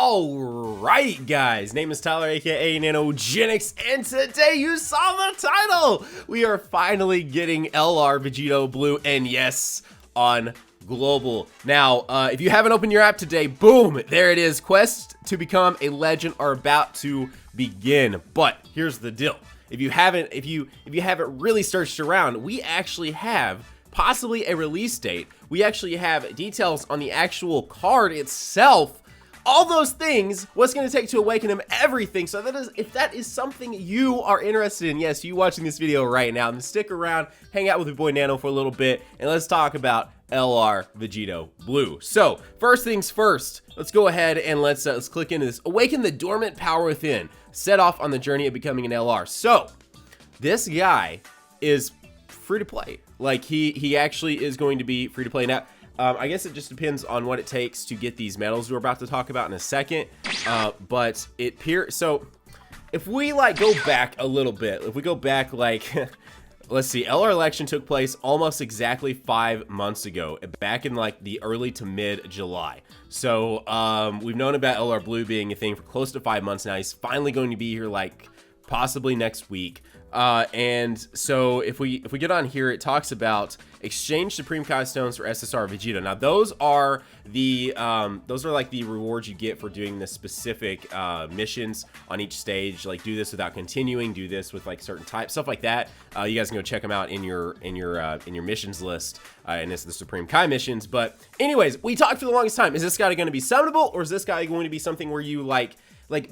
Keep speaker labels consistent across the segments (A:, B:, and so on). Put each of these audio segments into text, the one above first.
A: Alright guys, name is Tyler aka Nanogenix, and today you saw the title! We are finally getting LR Vegito Blue, and yes, on global. Now, if you haven't opened your app today, boom, there it is. Quests to become a legend are about to begin. But here's the deal. If you haven't really searched around, we actually have possibly a release date. We actually have details on the actual card itself. All those things, what's going to take to awaken him, everything. So that is, if that is something you are interested in, yes, you watching this video right now, then stick around, hang out with your boy Nano for a little bit, and let's talk about LR Vegito Blue. So first things first, let's go ahead and let's click into this. Awaken the dormant power within. Set off on the journey of becoming an LR. So this guy is free to play. Like he actually is going to be free to play. Now, I guess it just depends on what it takes to get these medals we're about to talk about in a second. But it appears, so if we like go back a little bit, if we go back like, let's see, LR election took place almost exactly 5 months ago, back in like the early to mid July. So we've known about LR Blue being a thing for close to 5 months now. He's finally going to be here like possibly next week. And so if we get on here, it talks about exchange Supreme Kai stones for SSR Vegito. Now those are like the rewards you get for doing the specific missions on each stage. Like do this without continuing, do this with like certain types, stuff like that. You guys can go check them out in your missions list, and it's the Supreme Kai missions. But anyways, we talked for the longest time. Is this guy going to be summonable, or is this guy going to be something where you like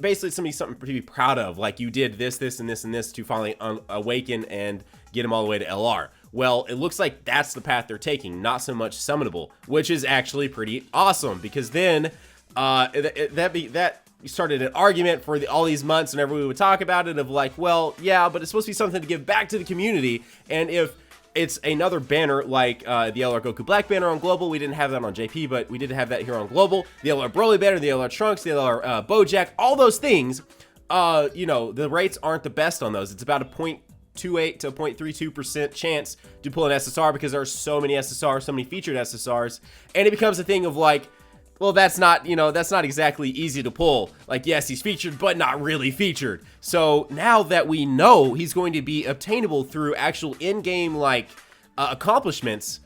A: basically something to be proud of, like you did this, and this to finally awaken and get him all the way to LR? Well, it looks like that's the path they're taking, not so much summonable, which is actually pretty awesome, because then that started an argument for all these months whenever we would talk about it of like, well, yeah, but it's supposed to be something to give back to the community, and if it's another banner like the LR Goku Black banner on Global. We didn't have that on JP, but we did have that here on Global. The LR Broly banner, the LR Trunks, the LR Bojack, all those things, you know, the rates aren't the best on those. It's about a 0.28 to 0.32% chance to pull an SSR because there are so many SSRs, so many featured SSRs, and it becomes a thing of like, well, that's not, you know, that's not exactly easy to pull. Like, yes, he's featured, but not really featured. So now that we know he's going to be obtainable through actual in-game, like, accomplishments,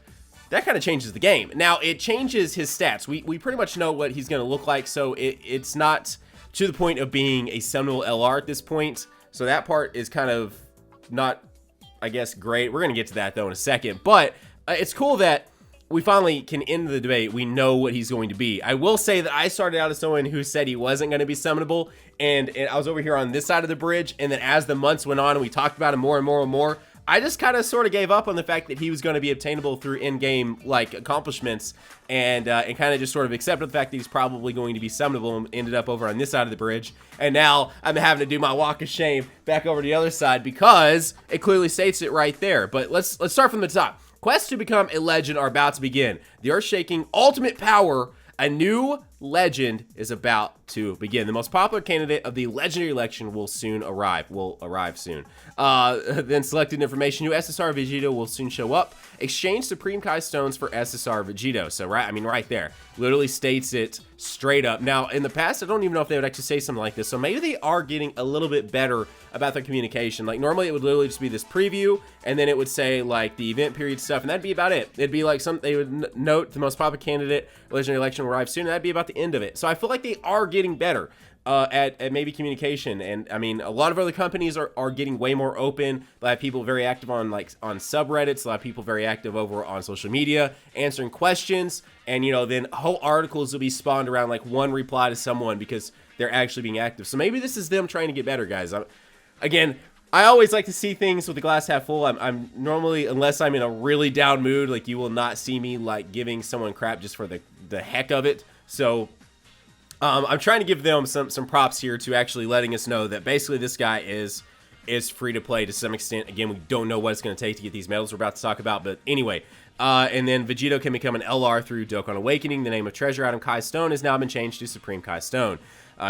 A: that kind of changes the game. Now, it changes his stats. We pretty much know what he's going to look like, so it's not to the point of being a summonable LR at this point. So that part is kind of not, I guess, great. We're going to get to that, though, in a second. But it's cool that we finally can end the debate. We know what he's going to be. I will say that I started out as someone who said he wasn't going to be summonable, and I was over here on this side of the bridge, and then as the months went on and we talked about him more and more and more, I just kind of sort of gave up on the fact that he was going to be obtainable through in-game like accomplishments, and kind of just sort of accepted the fact that he's probably going to be summonable, and ended up over on this side of the bridge. And now I'm having to do my walk of shame back over to the other side because it clearly states it right there. But let's start from the top. Quests to become a legend are about to begin. The earth-shaking ultimate power, a new legend is about to begin. The most popular candidate of the legendary election will arrive soon. Then selected information, new SSR Vegito will soon show up. Exchange Supreme Kai stones for SSR Vegito. So right there, literally states it straight up. Now in the past, I don't even know if they would actually say something like this. So maybe they are getting a little bit better about their communication. Like normally it would literally just be this preview, and then it would say like the event period stuff, and that'd be about it. It'd be like they would note the most popular candidate legendary election will arrive soon, and that'd be about the end of it. So I feel like they are getting better at maybe communication, and I mean a lot of other companies are getting way more open. A lot of people very active on subreddits, a lot of people very active over on social media answering questions, and you know, then whole articles will be spawned around like one reply to someone because they're actually being active. So maybe this is them trying to get better, guys. Again, I always like to see things with the glass half full. I'm normally, unless I'm in a really down mood, like you will not see me like giving someone crap just for the heck of it. So I'm trying to give them some props here to actually letting us know that basically this guy is free to play to some extent. Again, we don't know what it's going to take to get these medals we're about to talk about, but anyway. And then Vegito can become an LR through Dokkan Awakening. The name of treasure item Kai Stone has now been changed to Supreme Kai Stone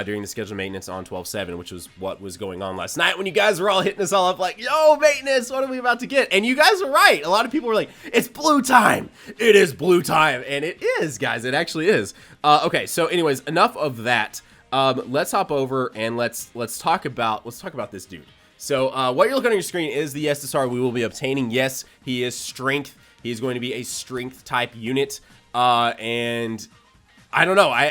A: during the scheduled maintenance on 12/7, which was what was going on last night when you guys were all hitting us all up like, yo, maintenance, what are we about to get? And you guys were right. A lot of people were like, it's blue time. It is blue time. And it is, guys. It actually is. Okay, so anyways, enough of that. Let's hop over and let's talk about this dude. So what you're looking on your screen is the SSR we will be obtaining. Yes, he is strength. He is going to be a strength type unit. And I don't know.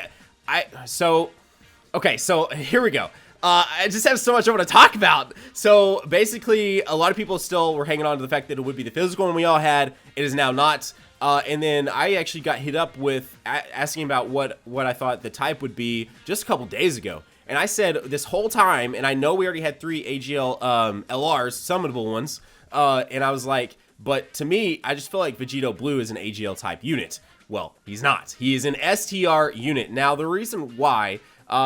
A: Okay, so here we go. I just have so much I want to talk about. So basically, a lot of people still were hanging on to the fact that it would be the physical one we all had. It is now not. And then I actually got hit up with asking about what I thought the type would be just a couple days ago. And I said this whole time, and I know we already had 3 AGL LRs, summonable ones. And I was like, but to me, I just feel like Vegito Blue is an AGL type unit. Well, he's not. He is an STR unit. Now, the reason why...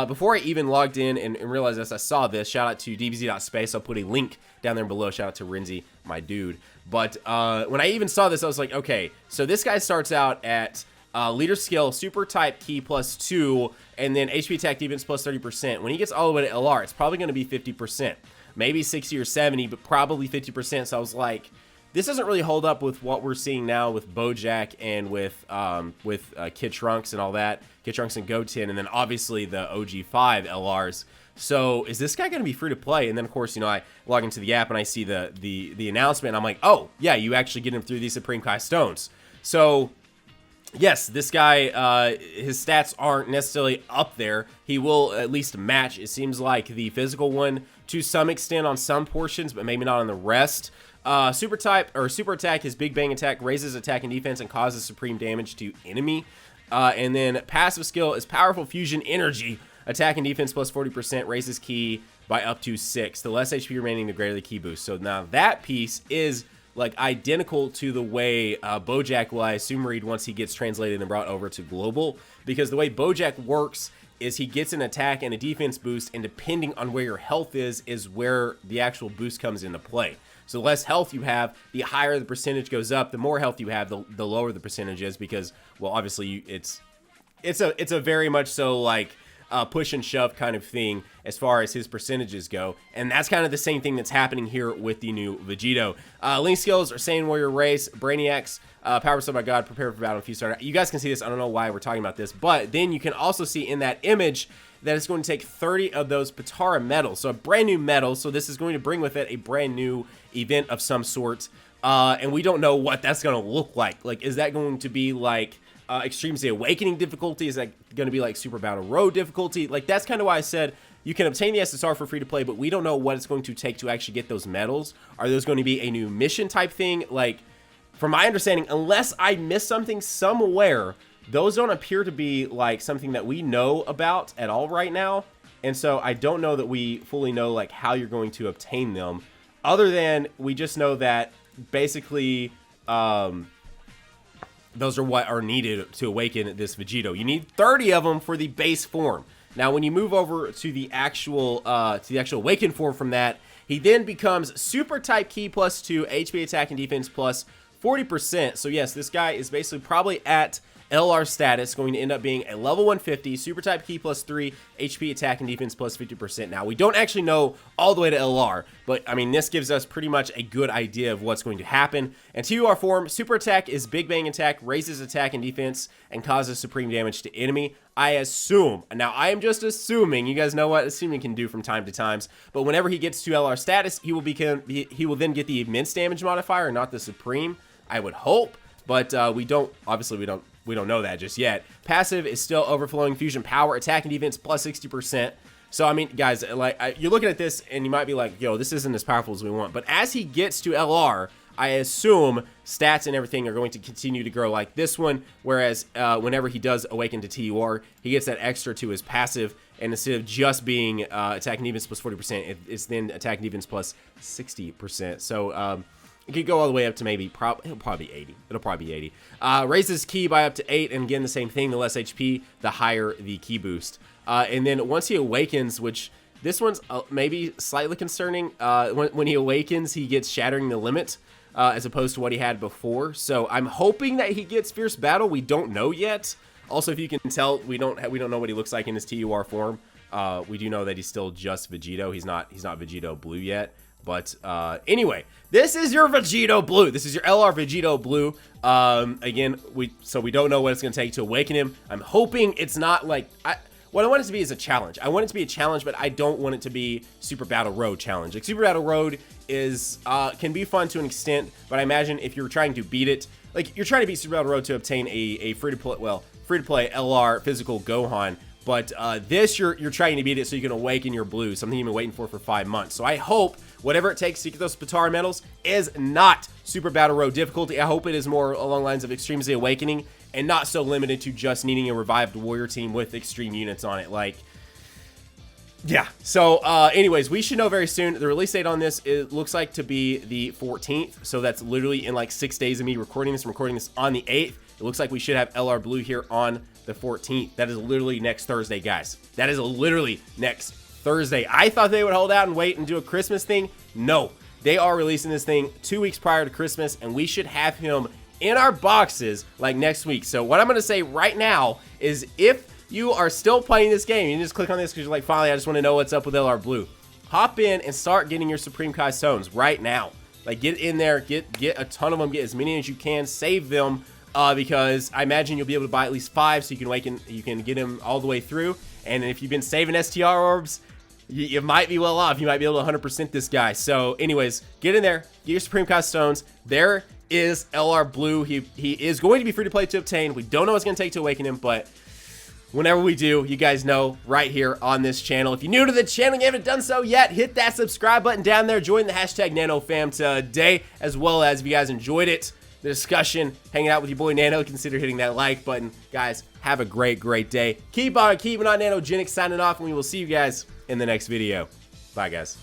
A: before I even logged in and realized this, I saw this. Shout out to DBZ.space. I'll put a link down there below. Shout out to Renzi, my dude. But when I even saw this, I was like, okay, so this guy starts out at leader skill, super type key +2, and then HP attack defense +30%. When he gets all the way to LR, it's probably going to be 50%. Maybe 60 or 70, but probably 50%. So I was like, this doesn't really hold up with what we're seeing now with Bojack and with Kid Trunks and all that. Kid Trunks and Goten, and then obviously the OG5 LRs. So is this guy going to be free to play? And then of course, you know, I log into the app and I see the announcement. And I'm like, oh yeah, you actually get him through these Supreme Kai stones. So yes, this guy, his stats aren't necessarily up there. He will at least match, it seems like, the physical one to some extent on some portions, but maybe not on the rest. Super attack, his big bang attack raises attack and defense and causes supreme damage to enemy. And then passive skill is powerful fusion energy. Attack and defense +40%, raises key by up to 6. The less HP remaining, the greater the key boost. So now that piece is like identical to the way Bojack will, I assume, read once he gets translated and brought over to global. Because the way Bojack works is he gets an attack and a defense boost, and depending on where your health is where the actual boost comes into play. So the less health you have, the higher the percentage goes up. The more health you have, the lower the percentage is, because, well, obviously it's a very much so like push and shove kind of thing as far as his percentages go. And that's kind of the same thing that's happening here with the new Vegito. Link skills are Saiyan Warrior Race, Brainiacs, Power Sub by God, Prepare for Battle, if you start. You guys can see this. I don't know why we're talking about this, but then you can also see in that image that it's going to take 30 of those Patara medals. So a brand new medal. So this is going to bring with it a brand new event of some sort. And we don't know what that's going to look like. Like, is that going to be like Extreme Z Awakening difficulty? Is that going to be like Super Battle Road difficulty? Like, that's kind of why I said you can obtain the SSR for free to play, but we don't know what it's going to take to actually get those medals. Are those going to be a new mission type thing? Like, from my understanding, unless I missed something somewhere, those don't appear to be like something that we know about at all right now. And so I don't know that we fully know like how you're going to obtain them, other than we just know that basically those are what are needed to awaken this Vegito. You need 30 of them for the base form. Now when you move over to the actual awakened form from that, he then becomes super type key +2, HP attack and defense +40%. So yes, this guy is basically probably at LR status, going to end up being a level 150, super type key +3, HP attack and defense +50%. Now, we don't actually know all the way to LR, but I mean, this gives us pretty much a good idea of what's going to happen. And TUR form, super attack is big bang attack, raises attack and defense, and causes supreme damage to enemy. I assume, now I am just assuming, you guys know what assuming can do from time to times, but whenever he gets to LR status, he will then get the immense damage modifier, not the supreme, I would hope, but we don't know that just yet. Passive is still overflowing fusion power, attack and defense +60%. So, I mean, guys, like, you're looking at this and you might be like, yo, this isn't as powerful as we want. But as he gets to LR, I assume stats and everything are going to continue to grow like this one. Whereas whenever he does awaken to TUR, he gets that extra to his passive. And instead of just being attack and defense +40%, it's then attack and defense +60%. So, it could go all the way up to maybe, it'll probably be 80. It'll probably be 80. Raises key by up to 8, and again, the same thing. The less HP, the higher the key boost. And then once he awakens, which this one's maybe slightly concerning. When he awakens, he gets Shattering the Limit, as opposed to what he had before. So I'm hoping that he gets Fierce Battle. We don't know yet. Also, if you can tell, we don't know what he looks like in his TUR form. We do know that he's still just Vegito. He's not Vegito Blue yet. But anyway, this is your Vegito Blue. This is your LR Vegito Blue. Again, we don't know what it's going to take to awaken him. I'm hoping it's not like... what I want it to be is a challenge. I want it to be a challenge, but I don't want it to be Super Battle Road challenge. Like, Super Battle Road is can be fun to an extent, but I imagine if you're trying to beat it, like you're trying to beat Super Battle Road to obtain a free-to-play LR physical Gohan. But this, you're trying to beat it so you can awaken your blue, something you've been waiting for 5 months. So I hope whatever it takes to get those Spatara medals is not Super Battle Road difficulty. I hope it is more along the lines of Extreme Z Awakening and not so limited to just needing a revived warrior team with extreme units on it. Like, yeah. So anyways, we should know very soon. The release date on this, it looks like to be the 14th. So that's literally in like 6 days of me recording this. I'm recording this on the 8th. It looks like we should have LR Blue here on the 14th. That is literally next Thursday, guys. That is literally next Thursday. I thought they would hold out and wait and do a Christmas thing. No, they are releasing this thing 2 weeks prior to Christmas, and we should have him in our boxes like next week. So what I'm going to say right now is if you are still playing this game, you can just click on this because you're like, finally, I just want to know what's up with LR Blue. Hop in and start getting your Supreme Kai Stones right now. Like, get in there, get a ton of them, get as many as you can, save them. Because I imagine you'll be able to buy at least 5 so you can get them all the way through. And if you've been saving STR orbs, you might be well off. You might be able to 100% this guy. So anyways, get in there, get your Supreme Kai Stones. There is LR Blue. He is going to be free to play to obtain. We don't know what it's going to take to awaken him, but whenever we do, you guys know right here on this channel. If you're new to the channel and you haven't done so yet, hit that subscribe button down there. Join the hashtag NanoFam today, as well as if you guys enjoyed it, the discussion, hanging out with your boy Nano, consider hitting that like button. Guys, have a great day. Keep on keeping on. Nanogenix signing off, and we will see you guys in the next video. Bye, guys.